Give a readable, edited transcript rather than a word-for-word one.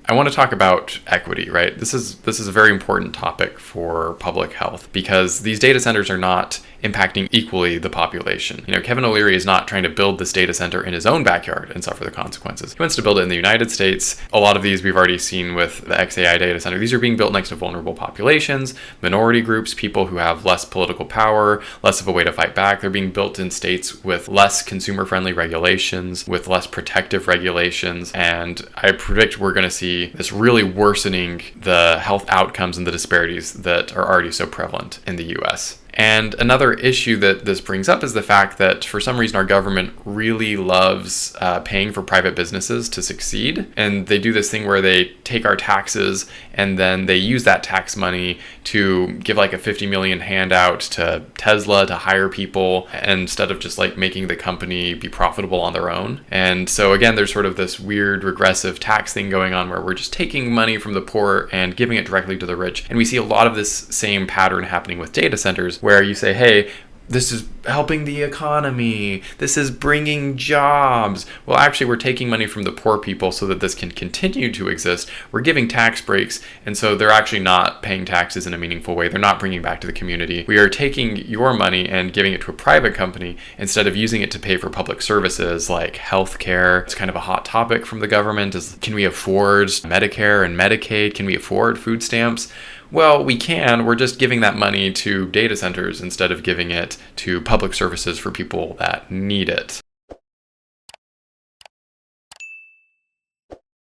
I want to talk about equity, right? This is a very important topic for public health because these data centers are not impacting equally the population. Kevin O'Leary is not trying to build this data center in his own backyard and suffer the consequences. He wants to build it in the United States. A lot of these we've already seen with the XAI data center. These are being built next to vulnerable populations, minority groups, people who have less political power, less of a way to fight back. They're being built in states with less consumer-friendly regulations, with less protective regulations, and I predict we're going to see this really worsening the health outcomes and the disparities that are already so prevalent in the US. And another issue that this brings up is the fact that for some reason our government really loves paying for private businesses to succeed. And they do this thing where they take our taxes and then they use that tax money to give like a 50 million handout to Tesla to hire people instead of just like making the company be profitable on their own. And so again, there's sort of this weird regressive tax thing going on where we're just taking money from the poor and giving it directly to the rich. And we see a lot of this same pattern happening with data centers, where you say, hey, this is helping the economy, this is bringing jobs. Well, actually, we're taking money from the poor people so that this can continue to exist. We're giving tax breaks, and so they're actually not paying taxes in a meaningful way. They're not bringing back to the community. We are taking your money and giving it to a private company instead of using it to pay for public services like healthcare. It's kind of a hot topic from the government. Can we afford Medicare and Medicaid? Can we afford food stamps? Well, we can. We're just giving that money to data centers instead of giving it to public services for people that need it.